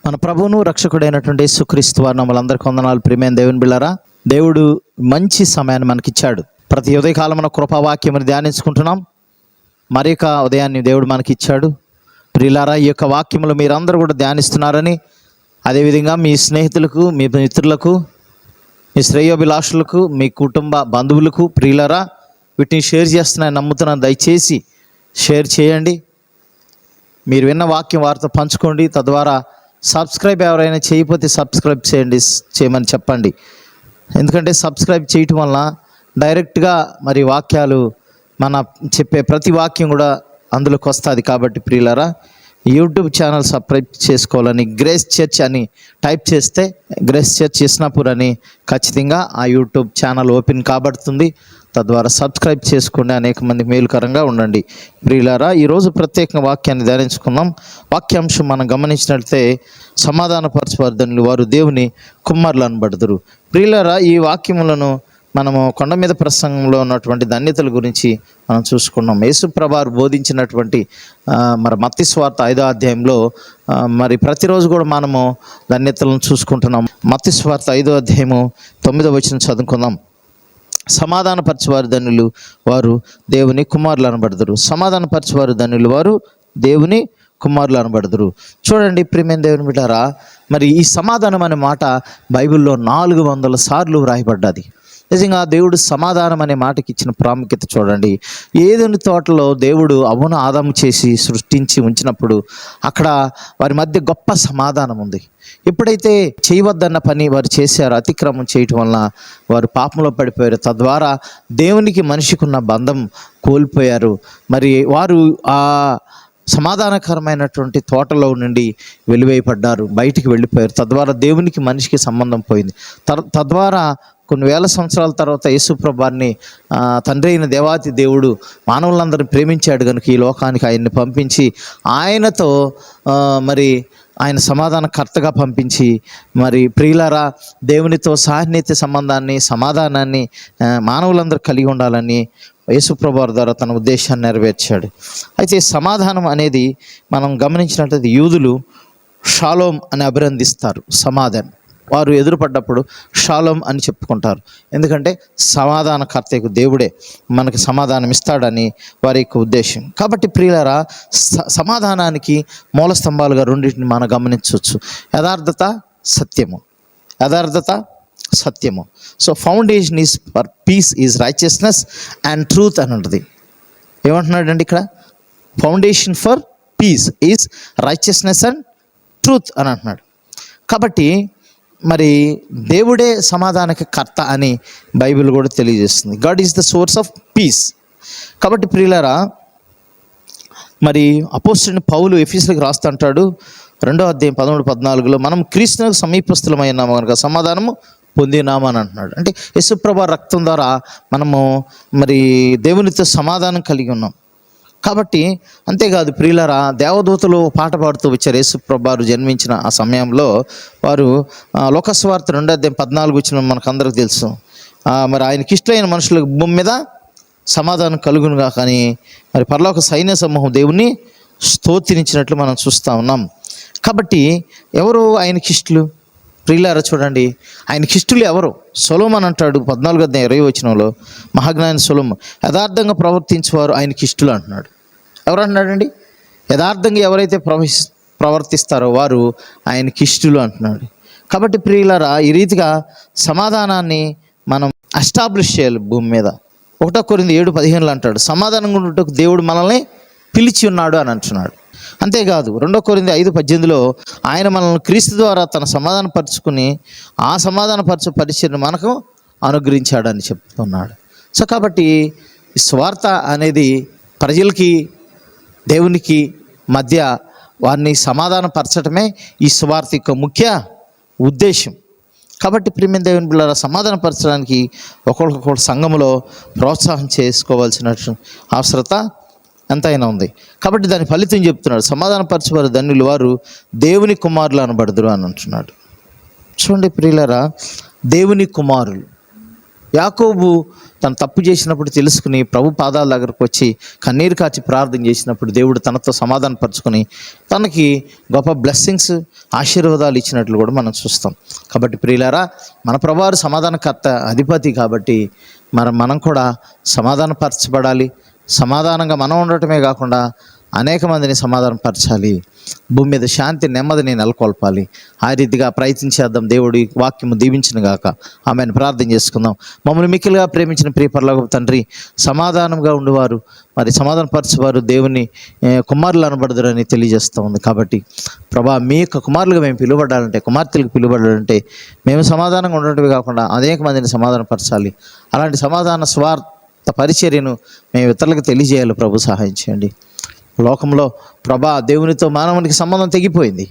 మన ప్రభువును రక్షకుడైనటువంటి యేసుక్రీస్తు వారి నామములందరికీ వందనాలు. ప్రియమైన దేవుని బిడ్డలారా, దేవుడు మంచి సమయాన్ని మనకిచ్చాడు. ప్రతి ఉదయకాలం మన కృపావాక్యమును ధ్యానించుకుంటున్నాం. మరి ఒక ఉదయాన్ని దేవుడు మనకి ఇచ్చాడు. ప్రియులారా, ఈ యొక్క వాక్యములు మీరందరూ కూడా ధ్యానిస్తున్నారని, అదేవిధంగా మీ స్నేహితులకు, మీ మిత్రులకు, మీ శ్రేయోభిలాషులకు, మీ కుటుంబ బంధువులకు, ప్రియులారా, వీటిని షేర్ చేస్తున్నాయని నమ్ముతున్నాను. దయచేసి షేర్ చేయండి. మీరు విన్న వాక్యం వారితో పంచుకోండి. తద్వారా సబ్స్క్రైబ్ ఎవరైనా చేయకపోతే సబ్స్క్రైబ్ చేయమని చెప్పండి. ఎందుకంటే సబ్స్క్రైబ్ చేయటం వల్ల డైరెక్ట్గా మరి వాక్యాలు మన చెప్పే ప్రతి వాక్యం కూడా అందులోకి వస్తుంది. కాబట్టి ప్రియులారా, యూట్యూబ్ ఛానల్ సబ్స్క్రైబ్ చేసుకోవాలని గ్రేస్ చర్చ్ అని టైప్ చేస్తే గ్రేస్ చర్చ్ ఇస్నాపూర్ అని ఖచ్చితంగా ఆ యూట్యూబ్ ఛానల్ ఓపెన్ కాబడుతుంది. తద్వారా సబ్స్క్రైబ్ చేసుకోండి. అనేక మంది మేలుకరంగా ఉండండి. ప్రియులారా, ఈరోజు ప్రత్యేకంగా వాక్యాన్ని ధ్యానించుకుందాం. వాక్యాంశం మనం గమనించినట్లయితే, సమాధానపరచబడని వారు దేవుని కుమారులు అనబడదురు. ప్రియులారా, ఈ వాక్యములను మనము కొండ మీద ప్రసంగంలో ఉన్నటువంటి ధన్యతల గురించి మనం చూసుకున్నాం. యేసుప్రభువు బోధించినటువంటి మరి మత్తయి సువార్త 5వ అధ్యాయంలో మరి ప్రతిరోజు కూడా మనము ధన్యతలను చూసుకుంటున్నాం. మత్తయి సువార్త 5వ అధ్యాయము 9వ వచనం చదువుకుందాం. సమాధానపరచువారు ధన్యులు, వారు దేవుని కుమారులు అనబడదురు. సమాధానపరచువారు ధన్యులు, వారు దేవుని కుమారులు అనబడదురు. చూడండి ప్రియమైన దేవుని బిడ్డారా, మరి ఈ సమాధానం అనే మాట బైబిల్లో 400 సార్లు వ్రాయబడ్డది. నిజంగా దేవుడు సమాధానం అనే మాటకి ఇచ్చిన ప్రాముఖ్యత చూడండి. ఏదైనా తోటలో దేవుడు అవ్వను ఆదాము చేసి సృష్టించి ఉంచినప్పుడు అక్కడ వారి మధ్య గొప్ప సమాధానం ఉంది. ఎప్పుడైతే చేయవద్దన్న పని వారు చేశారో, అతిక్రమం చేయటం వలన వారు పాపంలో పడిపోయారు. తద్వారా దేవునికి మనిషికి ఉన్న బంధం కోల్పోయారు. మరి వారు ఆ సమాధానకరమైనటువంటి తోటలో నుండి వెలివేయబడ్డారు, బయటికి వెళ్ళిపోయారు. తద్వారా దేవునికి మనిషికి సంబంధం పోయింది. తద్వారా కొన్ని వేల సంవత్సరాల తర్వాత యేసుప్రభువుని తండ్రి అయిన దేవాతి దేవుడు మానవులందరినీ ప్రేమించాడు కనుక ఈ లోకానికి ఆయన్ని పంపించి ఆయనతో మరి ఆయన సమాధానకర్తగా పంపించి, మరి ప్రియులారా, దేవునితో సాన్నిహిత్య సంబంధాన్ని, సమాధానాన్ని మానవులందరూ కలిగి ఉండాలని యేసుప్రభువు ద్వారా తన ఉద్దేశాన్ని నెరవేర్చాడు. అయితే సమాధానం అనేది మనం గమనించినట్లయితే యూదులు షాలోమ్ అని అభినందిస్తారు. సమాధానం వారు ఎదురుపడ్డప్పుడు షాలోం అని చెప్పుకుంటారు. ఎందుకంటే సమాధానకర్తకు దేవుడే మనకి సమాధానం ఇస్తాడని వారి యొక్క ఉద్దేశం. కాబట్టి ప్రియులారా, సమాధానానికి మూల స్తంభాలుగా రెండింటిని మనం గమనించవచ్చు. యథార్థత, సత్యము. యథార్థత, సత్యము. So foundation is for piece is righteousness and truth అని ఉంటుంది. ఏమంటున్నాడండి ఇక్కడ? Foundation for piece is righteousness and truth అని అంటున్నాడు. కాబట్టి మరి దేవుడే సమాధానకి కర్త అని బైబిల్ కూడా తెలియజేస్తుంది. God is the source of piece. కాబట్టి ప్రియులారా, మరి అపోస్తలుడైన పౌలు ఎఫెసీయులకు రాస్తూ అంటాడు 2వ అధ్యాయం 13-14లో, మనం క్రీస్తునకు సమీపస్థులమైనాము కనుక సమాధానము పొందినాము అని అంటున్నాడు. అంటే యేసుప్రభువు రక్తం ద్వారా మనము మరి దేవునితో సమాధానం కలిగి ఉన్నాం. కాబట్టి అంతేకాదు ప్రియులారా, దేవదూతలు పాట పాడుతూ వచ్చారు. యేసుప్రభువు జన్మించిన ఆ సమయంలో వారు లోకసువార్త 2వ అధ్యాయం 14 వచ్చిన మనకందరికి తెలుసు. మరి ఆయనకి ఇష్టమైన మనుషులకు భూమి మీద సమాధానం కలుగునుగా కానీ మరి పరలోక సైన్య సమూహం దేవుణ్ణి స్తోత్రించినట్లు మనం చూస్తూ ఉన్నాం. కాబట్టి ఎవరు ఆయనకి ఇష్టలు? ప్రియులారా చూడండి, ఆయనకి ఇష్టలు ఎవరు? సొలొమోను అంటాడు 14వ అధ్యాయం 20వ వచనంలో, మహాజ్ఞాని సొలొమోను యథార్థంగా ప్రవర్తించేవారు ఆయనకి ఇష్టలు అంటున్నాడు. ఎవరు అంటున్నాడండి? యథార్థంగా ఎవరైతే ప్రవర్తిస్తారో వారు ఆయనకి ఇష్టలు అంటున్నాడు. కాబట్టి ప్రియులారా, ఈ రీతిగా సమాధానాన్ని మనం ఎస్టాబ్లిష్ చేయాలి భూమి మీద. 1 కొరింథీ 7:15 అంటాడు, సమాధానంగా ఉండటకు దేవుడు మనల్ని పిలిచి ఉన్నాడు అని అంటున్నాడు. అంతేకాదు 2 కొరింథీ 5:18లో ఆయన మనల్ని క్రీస్తు ద్వారా తన సమాధానపరుచుకుని ఆ సమాధానపరచు పరిచయం మనకు అనుగ్రహించాడని చెప్తున్నాడు. సో కాబట్టి ఈ స్వార్థ అనేది ప్రజలకి దేవునికి మధ్య వారిని సమాధానపరచడమే ఈ స్వార్థ యొక్క ముఖ్య ఉద్దేశం. కాబట్టి ప్రియమైన దేవుని బిడ్డలారా, సమాధానపరచడానికి ఒకరికొకరు సంఘములో ప్రోత్సాహం చేసుకోవాల్సిన అవసరత ఎంతైనా ఉంది. కాబట్టి దాని ఫలితం చెప్తున్నాడు, సమాధానపరచువారు ధన్యులు, వారు దేవుని కుమారులు అనబడదురు అని అంటున్నాడు. చూడండి ప్రియులారా, దేవుని కుమారులు యాకోబు తను తప్పు చేసినప్పుడు తెలుసుకుని ప్రభు పాదాల దగ్గరకు వచ్చి కన్నీరు కార్చి ప్రార్థన చేసినప్పుడు దేవుడు తనతో సమాధానపరుచుకొని తనకి గొప్ప బ్లెస్సింగ్స్, ఆశీర్వాదాలు ఇచ్చినట్లు కూడా మనం చూస్తాం. కాబట్టి ప్రియులారా, మన ప్రభువారు సమాధానకర్త, అధిపతి. కాబట్టి మనం కూడా సమాధానపరచబడాలి. సమాధానంగా మనం ఉండటమే కాకుండా అనేక మందిని సమాధానపరచాలి. భూమి మీద శాంతి, నెమ్మదిని నెలకొల్పాలి. ఆ రీతిగా ప్రయత్నించేద్దాం. దేవుడి వాక్యము దీవించును గాక. ఆమెను ప్రార్థన చేసుకుందాం. మమ్మల్ని మిక్కిలిగా ప్రేమించిన ప్రియ పరలోకపు తండ్రి, సమాధానంగా ఉండేవారు, మరి సమాధానపరచేవారు దేవుని కుమారులు అనబడదురని తెలియజేస్తూ ఉంది. కాబట్టి ప్రభా, మీ యొక్క కుమారులుగా మేము పిలువబడాలంటే, కుమార్తెలకు పిలువబడాలంటే మేము సమాధానంగా ఉండటమే కాకుండా అనేక మందిని సమాధానపరచాలి. అలాంటి సమాధాన స్వార్థ పరిచర్యను మేము ఇతరులకు తెలియజేయాలి. ప్రభు సహాయం చేయండి. లోకంలో ప్రభా, దేవునితో మానవునికి సంబంధం తెగిపోయింది.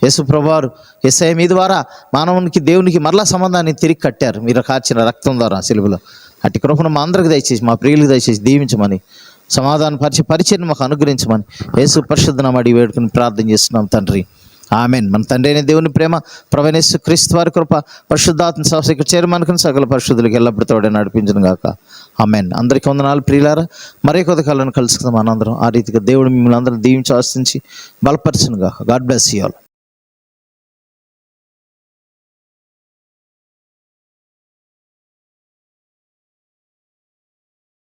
యేసు ప్రభువారు యేసయ్య మీ ద్వారా మానవునికి దేవునికి మరలా సంబంధాన్ని తిరిగి కట్టారు, మీరు కార్చిన రక్తం ద్వారా సిలువలో. అట్టి కృపను మా అందరికి దయచేసి, మా ప్రియులకు దయచేసి దీవించమని, సమాధాన పరిచయం మాకు అనుగ్రహించమని యేసు పరిశుద్ధ నామమున అడిగి వేడుకుని ప్రార్థన చేస్తున్నాం తండ్రి. ఆమెన్. మన తండ్రి అయిన దేవుని ప్రేమ, ప్రభువైన యేసు క్రీస్తు వారి కృప, పరిశుద్ధాత్మ సహవాసం చేరమనుకుని సకల పరిశుద్ధులకు ఎల్లప్పుడూ తోడే నడిపించును గాక. ఆమెన్. అందరికీ వందనాలు ప్రియులారా. మరే కొద్ది కాలను కలుసుకుందాం మనందరం. ఆ రీతిగా దేవుడు మిమ్మల్ని అందరూ దీవించి ఆశించి బలపరచును గాక. God bless you all.